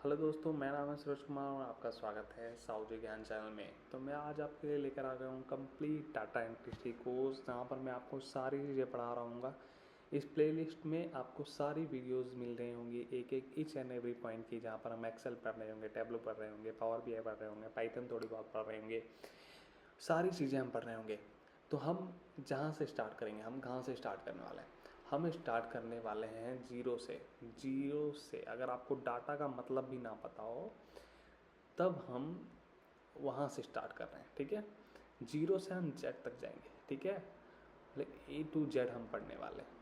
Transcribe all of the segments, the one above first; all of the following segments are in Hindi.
हेलो दोस्तों, मेरा नाम है सूरज कुमार और आपका स्वागत है साउजी ज्ञान चैनल में। तो मैं आज आपके लिए लेकर आ गया हूँ कंप्लीट डाटा एंट्री कोर्स, जहाँ पर मैं आपको सारी चीज़ें पढ़ा रहा हूँ। इस प्लेलिस्ट में आपको सारी वीडियोस मिल रही होंगी, एक एक ईच एंड एवरी पॉइंट की, जहाँ पर हम एक्सेल पढ़ रहे होंगे, टैब्लो पढ़ रहे होंगे, पावर बीआई पढ़ रहे होंगे, पाइथन थोड़ी बहुत पढ़ रहे होंगे, सारी चीज़ें हम पढ़ रहे होंगे। तो हम जहाँ से स्टार्ट करेंगे, हम कहाँ से स्टार्ट करने वाले हैं? हम स्टार्ट करने वाले हैं जीरो से। जीरो से अगर आपको डाटा का मतलब भी ना पता हो तब हम वहाँ से स्टार्ट कर रहे हैं, ठीक है। जीरो से हम जेड तक जाएंगे, ठीक है। ए टू जेड हम पढ़ने वाले हैं,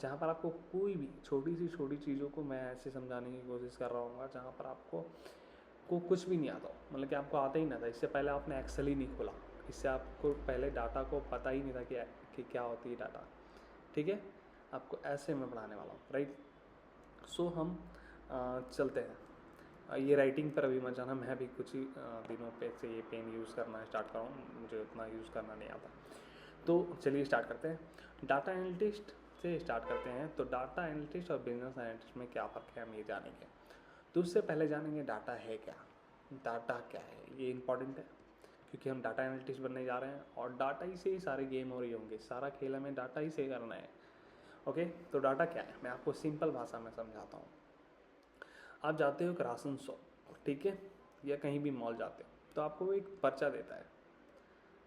जहाँ पर आपको कोई भी छोटी सी छोटी चीज़ों को मैं ऐसे समझाने की कोशिश कर रहा हूँ जहाँ पर आपको कुछ भी नहीं आता हो, मतलब कि आपको आता ही ना था। इससे पहले आपने एक्सेल ही नहीं खोला, इससे आपको पहले डाटा को पता ही नहीं था कि क्या होती है डाटा, ठीक है। आपको ऐसे मैं पढ़ाने वाला हूँ, राइट। सो हम चलते हैं। ये राइटिंग पर अभी मत जाना, मैं भी कुछ ही दिनों पे से ये पेन यूज़ करना स्टार्ट कर रहा हूँ, मुझे उतना यूज़ करना नहीं आता। तो चलिए स्टार्ट करते हैं। डाटा एनालिस्ट से स्टार्ट करते हैं। तो डाटा एनालिस्ट और बिजनेस एनालिस्ट में क्या फ़र्क है हम ये जानेंगे। तो उससे पहले जानेंगे डाटा है क्या। डाटा क्या है ये इंपॉर्टेंट है, क्योंकि हम डाटा एनालिस्ट बनने जा रहे हैं और डाटा ही से ही सारे गेम हो रही होंगे, सारा खेल हमें डाटा ही से करना है। ओके, तो डाटा क्या है मैं आपको सिंपल भाषा में समझाता हूँ। आप जाते हो एक राशन शॉप, ठीक है, या कहीं भी मॉल जाते हो, तो आपको एक पर्चा देता है।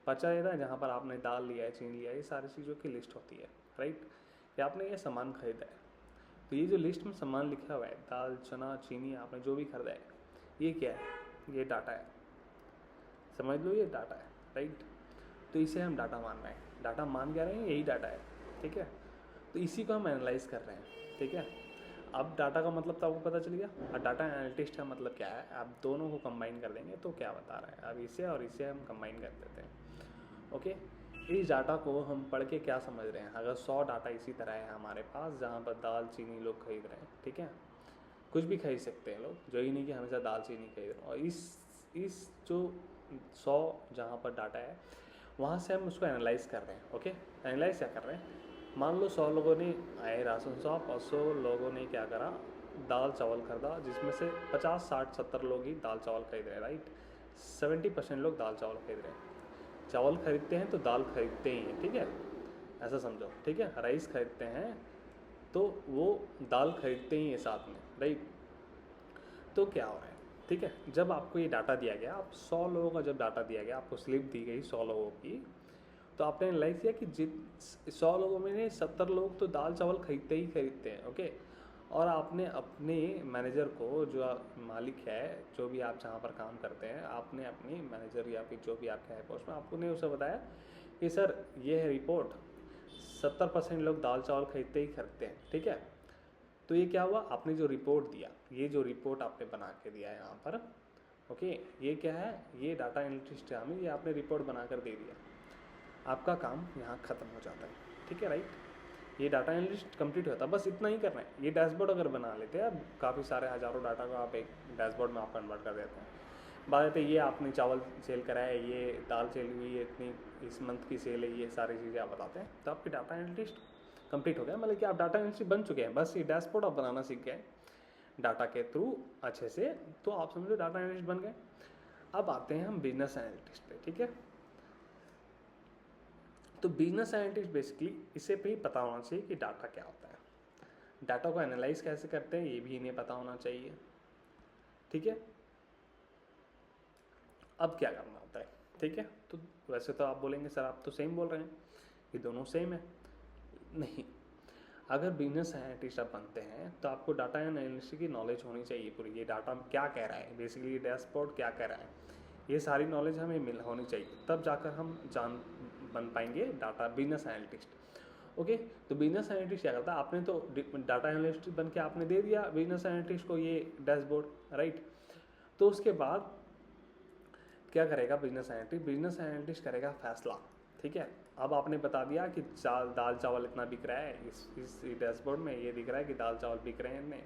पर्चा देता है जहाँ पर आपने दाल लिया है, चीनी लिया है, ये सारी चीज़ों की लिस्ट होती है, राइट। या आपने ये सामान खरीदा है, तो ये जो लिस्ट में सामान लिखा हुआ है, दाल, चना, चीनी, आपने जो भी खरीदा है, ये क्या है? ये डाटा है, समझ लो, ये डाटा है, राइट। तो इसे हम डाटा मान रहे हैं। डाटा मान क्या रहे हैं? यही डाटा है, ठीक है। तो इसी को हम एनालाइज कर रहे हैं, ठीक है। अब डाटा का मतलब तो आपको पता चल गया, और डाटा एनालिटिस्ट का मतलब क्या है। आप दोनों को कंबाइन कर देंगे तो क्या बता रहा है, अब इसे और इसे हम कंबाइन कर देते हैं, ओके। इस डाटा को हम पढ़ के क्या समझ रहे हैं? अगर 100 डाटा इसी तरह है हमारे पास, जहाँ पर दाल चीनी लोग खरीद रहे हैं, ठीक है, कुछ भी खरीद सकते हैं लोग, जो ही नहीं कि हमेशा दाल चीनी खरीद रहे हैं। और इस जो 100 जहाँ पर डाटा है, वहाँ से हम उसको एनालाइज कर रहे हैं, ओके। एनालाइज क्या कर रहे हैं? मान लो 100 लोगों ने आए राशन शॉप और 100 लोगों ने क्या करा, दाल चावल खरीदा, जिसमें से 50, 60, 70 लोग ही दाल चावल खरीद रहे हैं, राइट। 70% लोग दाल चावल खरीद रहे हैं। चावल खरीदते हैं तो दाल खरीदते ही हैं, ठीक है, ऐसा समझो, ठीक है। राइस खरीदते हैं तो वो दाल खरीदते ही हैं साथ में, राइट। तो क्या हो रहा है, ठीक है, जब आपको ये डाटा दिया गया, आप 100 लोगों का जब डाटा दिया गया, आपको स्लिप दी गई 100 लोगों की, तो आपने एनालाइज किया कि जित 100 लोगों में 70 लोग तो दाल चावल खरीदते ही खरीदते हैं, ओके। और आपने अपने मैनेजर को, जो मालिक है, जो भी आप जहाँ पर काम करते हैं, आपने अपनी मैनेजर या फिर जो भी आपके है पोस्ट में, आपने उसे बताया कि सर ये है रिपोर्ट, 70% लोग दाल चावल खरीदते ही खरीदते हैं, ठीक है। तो ये क्या हुआ, आपने जो रिपोर्ट दिया, ये जो रिपोर्ट आपने बना के दिया है यहाँ पर, ओके, ये क्या है? ये डाटा एनालिटिस्ट है हमें, ये आपने रिपोर्ट बनाकर दे दिया, आपका काम यहाँ ख़त्म हो जाता है, ठीक है, राइट। ये डाटा एनालिस्ट कंप्लीट होता है, बस इतना ही करना है। ये डैशबोर्ड अगर बना लेते हैं, अब काफ़ी सारे हज़ारों डाटा को आप एक डैशबोर्ड में आप कन्वर्ट कर देते हैं। बात है ये आपने चावल सेल करा है, ये दाल सेल हुई है, इतनी इस मंथ की सेल है, ये सारी चीज़ें आप बताते हैं, तो आपकी डाटा एनालिस्ट कंप्लीट हो गया। मतलब कि आप डाटा एनालिस्ट बन चुके हैं, बस ये डैशबोर्ड आप बनाना सीख गए डाटा के थ्रू अच्छे से, तो आप समझो डाटा एनालिस्ट बन गए। अब आते हैं हम बिजनेस एनालिटिस्ट पे, ठीक है। तो बिजनेस साइंटिस्ट बेसिकली इसे पे ही पता होना चाहिए कि डाटा क्या होता है, डाटा को एनालाइज कैसे करते हैं ये भी इन्हें पता होना चाहिए, ठीक है। अब क्या करना होता है, ठीक है। तो वैसे तो आप बोलेंगे सर आप तो सेम बोल रहे हैं, ये दोनों सेम है। नहीं, अगर बिजनेस साइंटिस्ट आप बनते हैं तो आपको डाटा एनालिसिस की नॉलेज होनी चाहिए पूरी। ये डाटा क्या कह रहा है, बेसिकली डैशबोर्ड क्या कह रहा है, ये सारी नॉलेज हमें मिल होनी चाहिए, तब जाकर हम जान बन पाएंगे डाटा बिजनेस एनालिटिस्ट, ओके। तो बिजनेस एनालिटिस्ट क्या करता है, आपने तो डाटा एनालिस्ट बन के आपने दे दिया बिजनेस एनालिटिस्ट को ये डैशबोर्ड, राइट। तो उसके बाद क्या करेगा बिजनेस एनालिटिस्ट? बिजनेस एनालिटिस्ट करेगा फैसला, ठीक है। अब आपने बता दिया कि दाल चावल इतना बिक रहा है, इस डैशबोर्ड में ये दिख रहा है कि दाल चावल बिक रहे हैं इतने,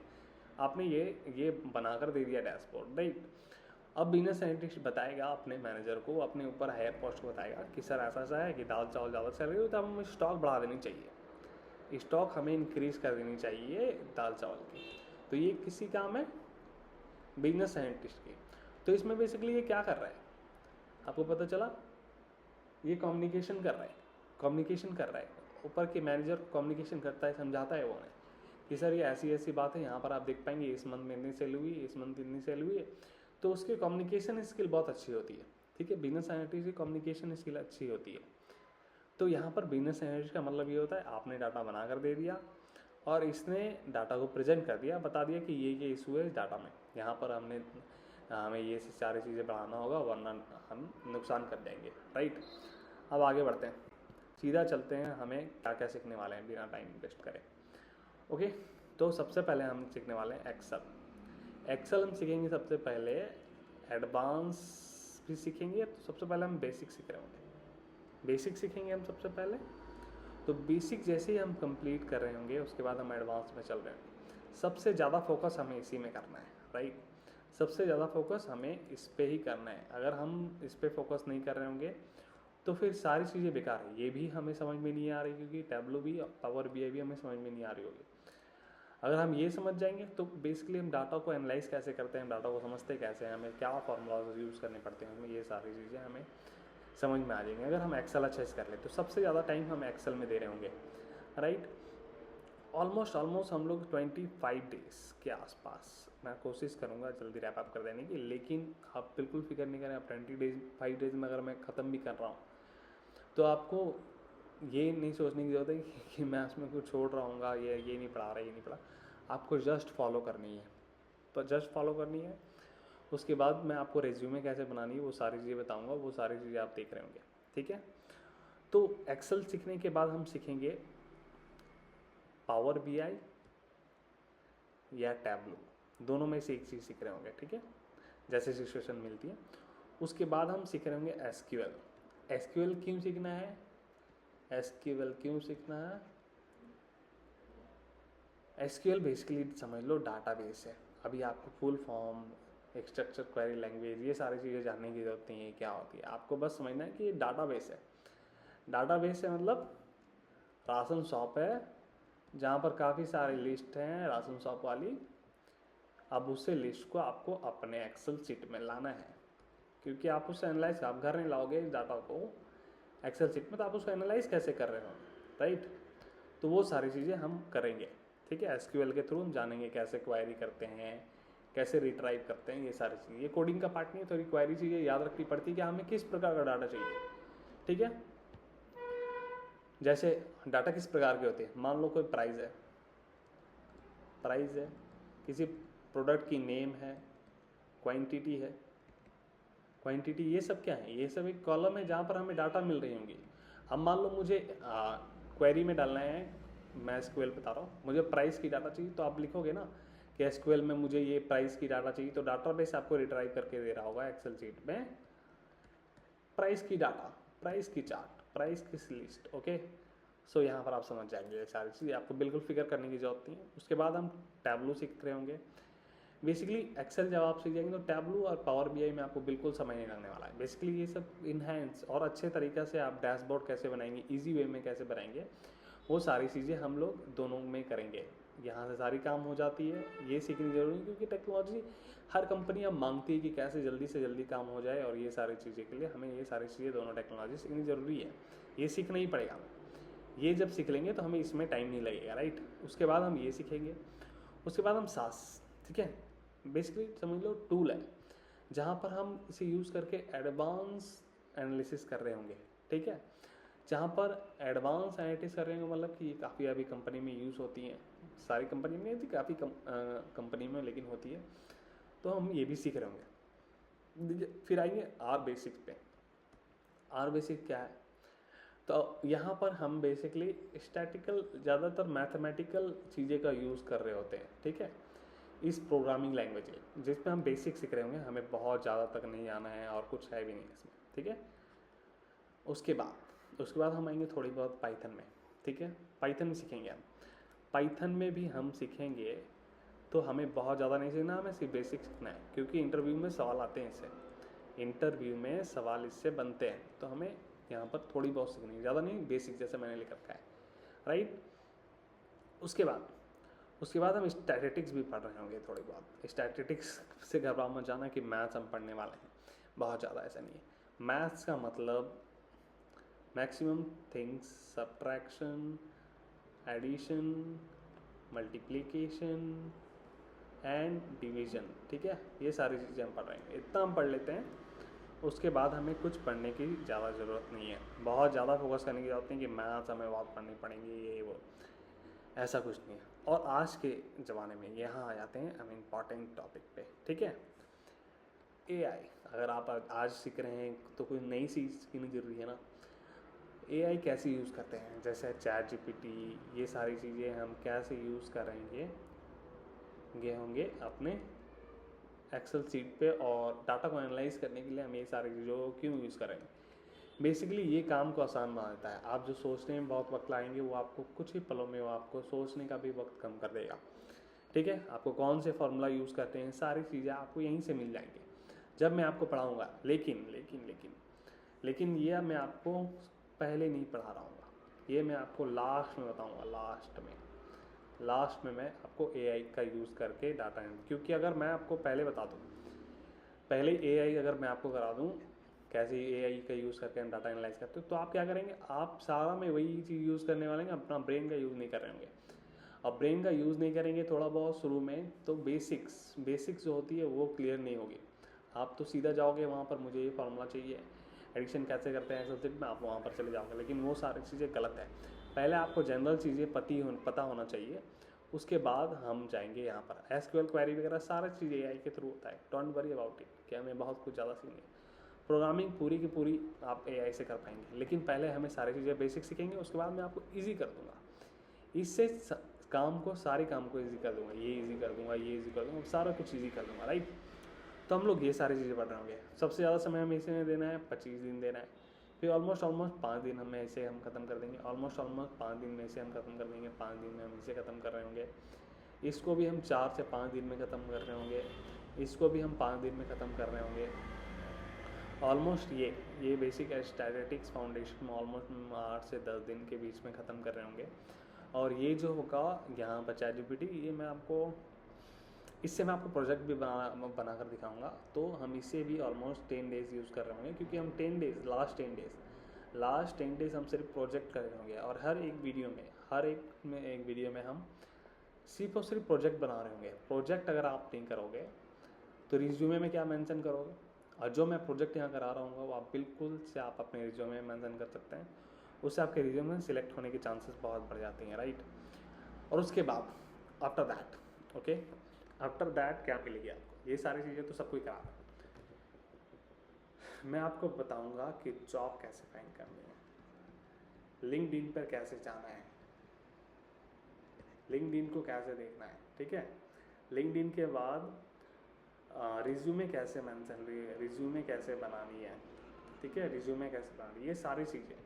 आपने ये बनाकर दे दिया डैशबोर्ड, राइट। अब बिजनेस साइंटिस्ट बताएगा अपने मैनेजर को, अपने ऊपर हायर पोस्ट को बताएगा कि सर ऐसा ऐसा है कि दाल चावल ज़्यादा चल रही हो, तो हमें स्टॉक बढ़ा देनी चाहिए, स्टॉक हमें इंक्रीज कर देनी चाहिए दाल चावल की। तो ये किसी काम है? बिजनेस साइंटिस्ट की। तो इसमें बेसिकली ये क्या कर रहा है, आपको पता चला, ये कम्युनिकेशन कर रहा है, ऊपर के मैनेजर को कम्युनिकेशन करता है, समझाता है वो उन्हें कि सर ये ऐसी ऐसी बात है, यहाँ पर आप देख पाएंगे इस मंथ में इतनी सेल हुई, इस मंथ इतनी सेल हुई है। तो उसकी कम्युनिकेशन स्किल बहुत अच्छी होती है, ठीक है, बिजनेस साइंटिस्ट की कम्युनिकेशन स्किल अच्छी होती है। तो यहाँ पर बिजनेस साइंटिस्ट का मतलब ये होता है, आपने डाटा बना कर दे दिया और इसने डाटा को प्रेजेंट कर दिया, बता दिया कि ये इशू है इस डाटा में, यहाँ पर हमें ये सारी चीज़ें बढ़ाना होगा वरना हम नुकसान कर जाएंगे, राइट। अब आगे बढ़ते हैं, सीधा चलते हैं, हमें क्या क्या सीखने वाले हैं बिना टाइम वेस्ट करें। ओके, तो सबसे पहले हम सीखने वाले हैं एक्सेल हम सीखेंगे सबसे पहले, एडवांस भी सीखेंगे। तो सबसे पहले हम बेसिक सीख रहे होंगे, बेसिक सीखेंगे हम सबसे पहले। तो बेसिक जैसे ही हम कंप्लीट कर रहे होंगे उसके बाद हम एडवांस में चल रहे होंगे। सबसे ज़्यादा फोकस हमें इसी में करना है, राइट, सबसे ज़्यादा फोकस हमें इस पे ही करना है। अगर हम इस पे फोकस नहीं कर रहे होंगे तो फिर सारी चीज़ें बेकार है, ये भी हमें समझ में नहीं आ रही क्योंकि टैब्लो भी और पावर बीआई भी हमें समझ में नहीं आ रही होगी। अगर हम ये समझ जाएंगे तो बेसिकली हम डाटा को एनालाइज कैसे करते हैं, डाटा को समझते कैसे हैं, हमें क्या फार्मूलाज यूज़ करने पड़ते हैं उसमें, ये सारी चीज़ें हमें समझ में आ जाएंगी अगर हम एक्सेल अच्छे से कर ले। तो सबसे ज़्यादा टाइम हम एक्सेल में दे रहे होंगे, राइट। ऑलमोस्ट हम लोग 25 डेज़ के आसपास, मैं कोशिश करूँगा जल्दी रैप अप कर देने की, लेकिन आप बिल्कुल फिक्र नहीं करें। आप 5 डेज़ में अगर मैं ख़त्म भी कर रहा हूँ तो आपको ये नहीं सोचने की ज़रूरत है कि मैं उसमें कुछ छोड़ रहा हूँ, ये नहीं पढ़ा रहा, ये नहीं पढ़ा। आपको जस्ट फॉलो करनी है, तो जस्ट फॉलो करनी है। उसके बाद मैं आपको रेज्यूमे कैसे बनानी है वो सारी चीज़ें बताऊँगा, वो सारी चीज़ें आप देख रहे होंगे, ठीक है। तो एक्सेल सीखने के बाद हम सीखेंगे पावर बीआई या टैब्लो, दोनों में से एक चीज़ सीख रहे होंगे, ठीक है, जैसे सिचुएशन मिलती है। उसके बाद हम सीख रहे होंगे एसक्यूएल क्यों सीखना है, एसक्यूएल क्यों सीखना है, एसक्यूएल बेसिकली समझ लो डाटाबेस है। अभी आपको full form, structure query language, ये सारी चीज़ें जानने की जरूरत नहीं है क्या होती है, आपको बस समझना है कि ये डाटाबेस है। डाटाबेस है मतलब राशन शॉप है जहाँ पर काफ़ी सारी लिस्ट हैं राशन शॉप वाली। अब उसे लिस्ट को आपको अपने एक्सेल शीट में लाना है, क्योंकि आप उसे एनालाइज, आप घर नहीं लाओगे इस डाटा को एक्सेल शीट में, तो आप उसको एनालाइज कैसे कर रहे हो, राइट। तो वो सारी चीज़ें हम करेंगे, ठीक है। एसक्यूएल के थ्रू हम जानेंगे कैसे क्वेरी करते हैं, कैसे रिट्राइव करते हैं, ये सारी चीज़ें। ये कोडिंग का पार्ट नहीं है, थोड़ी क्वेरी चीज़ें याद रखनी पड़ती है कि हमें किस प्रकार का डाटा चाहिए, ठीक है। जैसे डाटा किस प्रकार के होते हैं, मान लो कोई प्राइस है, किसी प्रोडक्ट की नेम है, क्वांटिटी है, क्वांटिटी, ये सब क्या है, ये सब एक कॉलम है जहाँ पर हमें डाटा मिल रही होंगी। अब मान लो मुझे क्वेरी में डालना है, मैं एसक्यूएल बता रहा हूँ, मुझे प्राइस की डाटा चाहिए, तो आप लिखोगे ना कि एसक्यूएल में मुझे ये प्राइस की डाटा चाहिए, तो डाटाबेस आपको रिट्राइव करके दे रहा होगा एक्सेल शीट में प्राइस की डाटा, प्राइस की चार्ट, प्राइस की लिस्ट, ओके। सो यहाँ पर आप समझ जाएंगे ये सारी चीज़, आपको बिल्कुल फिक्र करने की जरूरत नहीं है। उसके बाद हम टैब्लो सीख रहे होंगे। बेसिकली एक्सेल जब आप सीख जाएंगे तो टैब्लो और पावर बीआई में आपको बिल्कुल समझ नहीं लगने वाला है। बेसिकली ये सब इनहेंस और अच्छे तरीक़े से आप डैशबोर्ड कैसे बनाएंगे, ईजी वे में कैसे बनाएंगे, वो सारी चीज़ें हम लोग दोनों में करेंगे। यहाँ से सारी काम हो जाती है, ये सीखनी जरूरी है क्योंकि टेक्नोलॉजी हर कंपनी अब मांगती है कि कैसे जल्दी से जल्दी काम हो जाए, और ये सारी चीज़ें के लिए हमें ये सारी चीज़ें दोनों टेक्नोलॉजी सीखनी ज़रूरी है, ये सीखना ही पड़ेगा। ये जब सीख लेंगे तो हमें इसमें टाइम नहीं लगेगा, राइट। उसके बाद हम ये सीखेंगे, उसके बाद हम सास, ठीक है, बेसिकली समझ लो टूल है जहाँ पर हम इसे यूज़ करके एडवांस एनालिसिस कर रहे होंगे, ठीक है। जहाँ पर एडवांस एनालिटिक्स कर रहे होंगे मतलब कि काफ़ी अभी कंपनी में यूज़ होती हैं, सारी कंपनी में नहीं होती, काफ़ी कंपनी में लेकिन होती है, तो हम ये भी सीख रहे होंगे। फिर आएंगे आर बेसिक पे। आर बेसिक क्या है, तो यहाँ पर हम बेसिकली स्टैटिकल, ज़्यादातर मैथमेटिकल चीज़ें का यूज़ कर रहे होते हैं, ठीक है, इस प्रोग्रामिंग लैंग्वेज में, जिसमें हम बेसिक सीख रहे होंगे, हमें बहुत ज़्यादा तक नहीं आना है और कुछ है भी नहीं इसमें, ठीक है। उसके बाद हम आएंगे थोड़ी बहुत पाइथन में, ठीक है, पाइथन में सीखेंगे हम। पाइथन में भी हम सीखेंगे तो हमें बहुत ज़्यादा नहीं सीखना, हमें सिर्फ बेसिक सीखना है, क्योंकि इंटरव्यू में सवाल आते हैं इससे, इंटरव्यू में सवाल इससे बनते हैं, तो हमें यहाँ पर थोड़ी बहुत सीखनी है, ज़्यादा नहीं, बेसिक जैसे मैंने लिख रखा है, राइट। उसके बाद उसके बाद हम स्टैटिस्टिक्स भी पढ़ रहे होंगे थोड़ी बहुत। स्टैटिस्टिक्स से घबराओ मत जाना कि मैथ्स हम पढ़ने वाले हैं, बहुत ज़्यादा ऐसा नहीं है। मैथ्स का मतलब maximum things, subtraction, addition, multiplication and division, ठीक है, ये सारी चीज़ें हम पढ़ रहे हैं। इतना हम पढ़ लेते हैं, उसके बाद हमें कुछ पढ़ने की ज़्यादा ज़रूरत नहीं है, बहुत ज़्यादा फोकस करने की ज़रूरत नहीं कि मैथ्स हमें बहुत पढ़नी पड़ेंगी ये वो, ऐसा कुछ नहीं है। और आज के ज़माने में यहाँ आ जाते हैं हम इम्पॉर्टेंट टॉपिक पे, ठीक है। एआई अगर आप आज सीख रहे हैं तो कोई नई चीज़ सीखनी जरूरी है ना। एआई कैसे यूज़ करते हैं, जैसे चैट जीपीटी, ये सारी चीज़ें हम कैसे यूज़ करेंगे, ये होंगे अपने एक्सेल सीट पे। और डाटा को एनालाइज करने के लिए हम ये सारी चीज़ों को क्यों यूज़ करेंगे, बेसिकली ये काम को आसान बना देता है। आप जो सोचने में बहुत वक्त लगाएंगे वो आपको कुछ ही पलों में वो आपको सोचने का भी वक्त कम कर देगा, ठीक है। आपको कौन से फार्मूला यूज़ करते हैं, सारी चीज़ें आपको यहीं से मिल जाएंगी जब मैं आपको पढ़ाऊँगा। लेकिन लेकिन लेकिन लेकिन ये मैं आपको पहले नहीं पढ़ा रहा हूँ, ये मैं आपको लास्ट में बताऊँगा। लास्ट में मैं आपको एआई का यूज़ करके डाटा एनालिसिस, क्योंकि अगर मैं आपको पहले बता दूँ, पहले एआई अगर मैं आपको करा दूँ कैसे एआई का यूज़ करके हम डाटा एनालाइज करते हो, तो आप क्या करेंगे, आप सारा में वही चीज़ यूज़ करने वाले हैं, अपना ब्रेन का यूज़ नहीं कर रहे होंगे। अब ब्रेन का यूज़ नहीं करेंगे थोड़ा बहुत शुरू में, तो बेसिक्स जो होती है वो क्लियर नहीं होगी। आप तो सीधा जाओगे वहाँ पर, मुझे ये फार्मूला चाहिए, एडिशन कैसे करते हैं एक्सेल शीट में, आप वहाँ पर चले जाओगे, लेकिन वो सारी चीज़ें गलत है। पहले आपको जनरल चीज़ें पता होना चाहिए, उसके बाद हम जाएंगे यहाँ पर एसक्यूएल क्वेरी वगैरह सारी चीज़ें एआई के थ्रू होता है। डोंट वरी अबाउट इट कि हमें बहुत कुछ ज़्यादा सीखनी है। प्रोग्रामिंग पूरी की पूरी आप एआई से कर पाएंगे, लेकिन पहले हमें सारी चीज़ें बेसिक सीखेंगे, उसके बाद मैं आपको ईजी कर दूंगा। इससे सारे काम को ईजी कर दूंगा, ये ईजी कर दूंगा, ये ईजी कर दूंगा, सारा कुछ ईजी कर दूंगा, राइट। तो हम लोग ये सारी चीज़ें पढ़ रहे होंगे। सबसे ज़्यादा समय हमें इसे में देना है 25 दिन देना है, फिर ऑलमोस्ट 5 दिन हमें इसे हम ख़त्म कर देंगे। ऑलमोस्ट 5 दिन में इसे हम ख़त्म कर देंगे, 5 दिन में हम इसे ख़त्म कर रहे होंगे। इसको भी हम 4 से 5 दिन में ख़त्म कर रहे होंगे, इसको भी हम 5 दिन में ख़त्म कर रहे होंगे। ऑलमोस्ट ये बेसिक स्टैटिस्टिक्स फाउंडेशन में ऑलमोस्ट 8 से 10 दिन के बीच में ख़त्म कर रहे होंगे। और ये जो होगा यहाँ पर चैट जीपीटी, ये मैं आपको इससे मैं आपको प्रोजेक्ट भी बना कर दिखाऊंगा। तो हम इसे भी ऑलमोस्ट 10 डेज़ यूज़ कर रहे होंगे, क्योंकि हम 10 डेज़ लास्ट 10 डेज़ हम सिर्फ प्रोजेक्ट कर रहे होंगे। और हर एक वीडियो में हम सिर्फ और सिर्फ प्रोजेक्ट बना रहे होंगे। प्रोजेक्ट अगर आप नहीं करोगे तो रिज्यूमे में क्या मेंशन करोगे, और जो मैं प्रोजेक्ट यहाँ करा रहा हूँ वो आप बिल्कुल से आप अपने रिज्यूमे में मेंशन कर सकते हैं, उससे आपके रिज्यूमे में सिलेक्ट होने के चांसेस बहुत बढ़ जाते हैं, राइट। और उसके बाद आफ्टर दैट क्या मिलेगी आपको, ये सारी चीज़ें तो सब कोई करा रहा है। मैं आपको बताऊंगा कि जॉब कैसे फाइंड करनी है, लिंक्डइन पर कैसे जाना है, लिंक्डइन को कैसे देखना है, ठीक है। लिंक्डइन के बाद रिज्यूमे कैसे रिज्यूमे कैसे बनानी है, ठीक है, रिज्यूमे कैसे बनानी है, ये सारी चीज़ें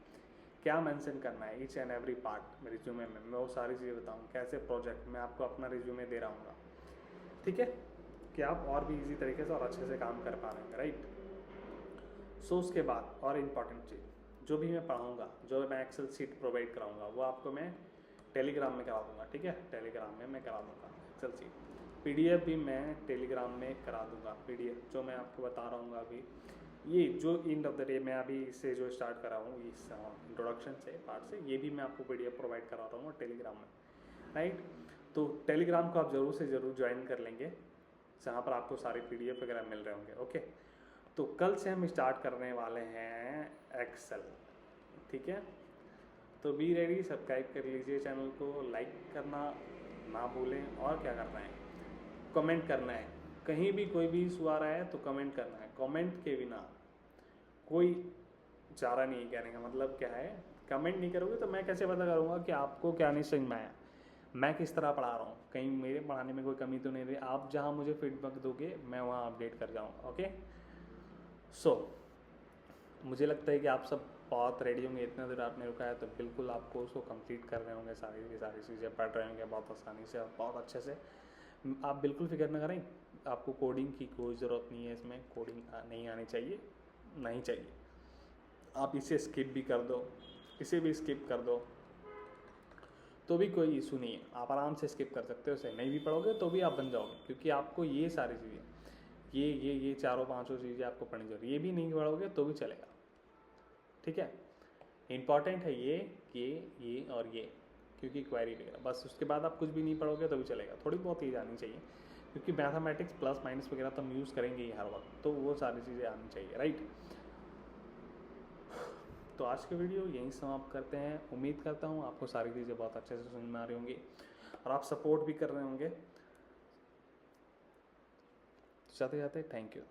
क्या मेंशन करना है, each and every part resume में मैं वो सारी चीज़ें बताऊँ। कैसे प्रोजेक्ट मैं आपको अपना रिज्यूमे दे रहा हूँ, ठीक है, कि आप और भी इजी तरीके से और अच्छे से काम कर पा रहे हैं, राइट। सो उसके बाद और इम्पॉर्टेंट चीज़ जो भी मैं पढ़ाऊँगा, जो मैं एक्सेल शीट प्रोवाइड कराऊँगा, वो आपको मैं टेलीग्राम में करा दूँगा, ठीक है। टेलीग्राम में मैं करा दूँगा एक्सेल शीट, पीडीएफ भी मैं टेलीग्राम में करा दूँगा। पीडीएफ जो मैं आपको बता रहा हूँ अभी, ये जो एंड ऑफ द डे मैं अभी इससे जो स्टार्ट कर रहा हूँ इस इंट्रोडक्शन से पार्ट से, ये भी मैं आपको पीडीएफ प्रोवाइड करा रहा हूँ टेलीग्राम में, राइट। तो टेलीग्राम को आप ज़रूर से ज़रूर ज्वाइन कर लेंगे, जहाँ पर आपको सारे पीडीएफ वगैरह मिल रहे होंगे, ओके। तो कल से हम स्टार्ट करने वाले हैं एक्सेल, ठीक है। तो बी रेडी, सब्सक्राइब कर लीजिए चैनल को, लाइक करना ना भूलें, और क्या करना है, कमेंट करना है। कहीं भी कोई भी इशू आ रहा है तो कमेंट करना है, कमेंट के बिना कोई चारा नहीं कहने का मतलब क्या है। कमेंट नहीं करोगे तो मैं कैसे पता करूँगा कि आपको क्या नहीं समझ में आया, मैं किस तरह पढ़ा रहा हूँ, कहीं मेरे पढ़ाने में कोई कमी तो नहीं रही। आप जहाँ मुझे फीडबैक दोगे मैं वहाँ अपडेट कर जाऊँगा, ओके। सो मुझे लगता है कि आप सब बहुत रेडी होंगे, इतना देर आपने रुका है तो बिल्कुल आपको उसको कंप्लीट कर रहे होंगे, सारी चीज़ें पढ़ रहे होंगे बहुत आसानी से और बहुत अच्छे से। आप बिल्कुल फिक्र ना करें, आपको कोडिंग की कोई ज़रूरत नहीं है, इसमें कोडिंग नहीं आनी चाहिए, नहीं चाहिए। आप इसे स्किप भी कर दो, इसे भी स्किप कर दो, तो भी कोई इशू नहीं है, आप आराम से स्किप कर सकते हो, उसे नहीं भी पढ़ोगे तो भी आप बन जाओगे, क्योंकि आपको ये सारी चीज़ें ये चारों पांचों चीज़ें आपको पढ़नी जरूरी, ये भी नहीं पढ़ोगे तो भी चलेगा। ठीक है, इंपॉर्टेंट है ये और ये, क्योंकि क्वेरी वगैरह, बस उसके बाद आप कुछ भी नहीं पढ़ोगे तो भी चलेगा, थोड़ी बहुत चीज़ आनी चाहिए, क्योंकि मैथमेटिक्स प्लस माइनस वगैरह तो हम यूज़ करेंगे ही हर वक्त, तो वो सारी चीज़ें आनी चाहिए, राइट। तो आज की वीडियो यहीं समाप्त करते हैं। उम्मीद करता हूँ आपको सारी चीज़ें बहुत अच्छे से समझ में आ रही होंगी और आप सपोर्ट भी कर रहे होंगे। जाते जाते थैंक यू।